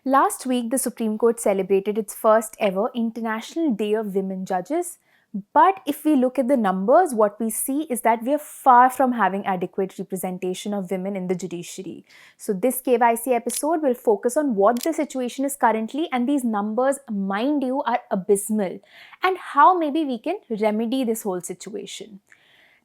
Last week, the Supreme Court celebrated its first ever International Day of Women Judges. But if we look at the numbers, what we see is that we are far from having adequate representation of women in the judiciary. So, this KYC episode will focus on what the situation is currently, and these numbers, mind you, are abysmal, and how maybe we can remedy this whole situation.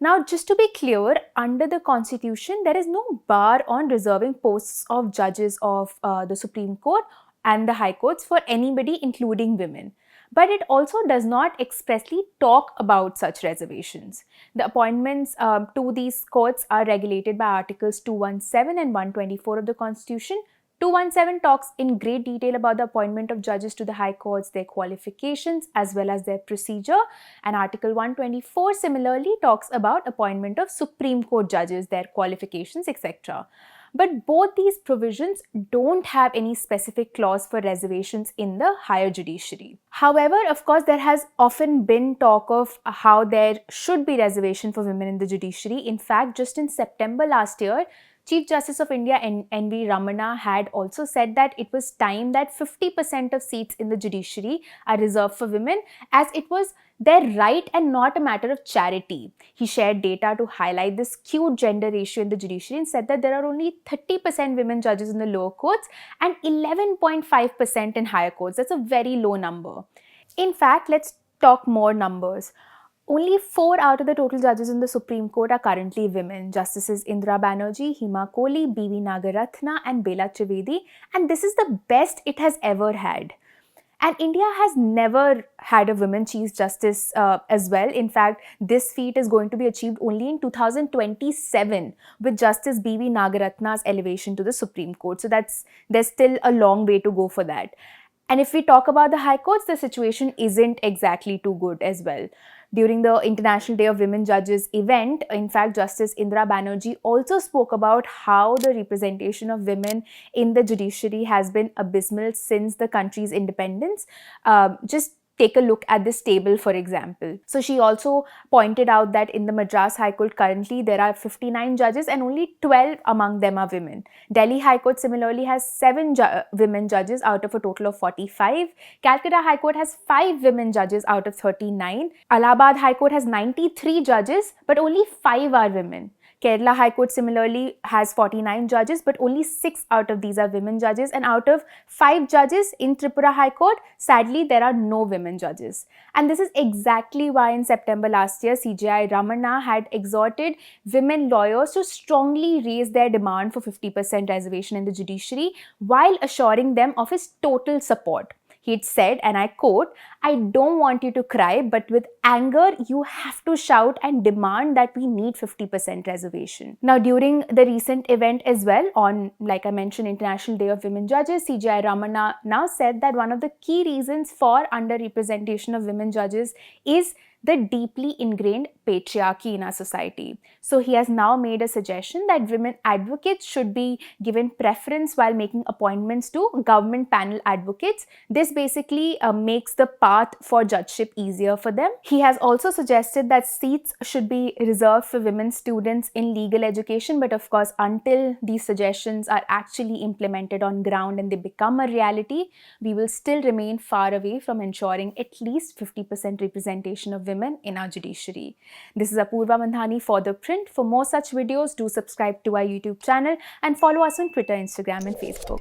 Now, just to be clear, under the Constitution, there is no bar on reserving posts of judges of the Supreme Court and the High Courts for anybody, including women. But it also does not expressly talk about such reservations. The appointments to these courts are regulated by Articles 217 and 124 of the Constitution. 217 talks in great detail about the appointment of judges to the high courts, their qualifications, as well as their procedure. And Article 124 similarly talks about appointment of Supreme Court judges, their qualifications, etc. But both these provisions don't have any specific clause for reservations in the higher judiciary. However, of course, there has often been talk of how there should be reservation for women in the judiciary. In fact, just in September last year, Chief Justice of India N.V. Ramana had also said that it was time that 50% of seats in the judiciary are reserved for women, as it was their right and not a matter of charity. He shared data to highlight this skewed gender ratio in the judiciary and said that there are only 30% women judges in the lower courts and 11.5% in higher courts. That's a very low number. In fact, let's talk more numbers. Only 4 out of the total judges in the Supreme Court are currently women. Justices Indira Banerjee, Hima Kohli, B.V. Nagarathna and Bela Trivedi. And this is the best it has ever had. And India has never had a women Chief Justice as well. In fact, this feat is going to be achieved only in 2027 with Justice B.V. Nagarathna's elevation to the Supreme Court. So there's still a long way to go for that. And if we talk about the High Courts, the situation isn't exactly too good as well. During the International Day of Women Judges event, in fact, Justice Indira Banerjee also spoke about how the representation of women in the judiciary has been abysmal since the country's independence. Just take a look at this table, for example. So she also pointed out that in the Madras High Court currently there are 59 judges and only 12 among them are women. Delhi High Court similarly has 7 women judges out of a total of 45. Calcutta High Court has 5 women judges out of 39. Allahabad High Court has 93 judges but only 5 are women. Kerala High Court similarly has 49 judges, but only 6 out of these are women judges. And out of 5 judges in Tripura High Court, sadly, there are no women judges. And this is exactly why in September last year, CJI Ramana had exhorted women lawyers to strongly raise their demand for 50% reservation in the judiciary while assuring them of his total support. He'd said, and I quote, "I don't want you to cry, but with anger, you have to shout and demand that we need 50% reservation." Now, during the recent event as well, on, like I mentioned, International Day of Women Judges, CJI Ramana now said that one of the key reasons for underrepresentation of women judges is the deeply ingrained patriarchy in our society. So he has now made a suggestion that women advocates should be given preference while making appointments to government panel advocates. This basically makes the path for judgeship easier for them. He has also suggested that seats should be reserved for women students in legal education, but of course, until these suggestions are actually implemented on ground and they become a reality, we will still remain far away from ensuring at least 50% representation of women in our judiciary. This is Apoorva Mandhani for ThePrint. For more such videos, do subscribe to our YouTube channel and follow us on Twitter, Instagram and Facebook.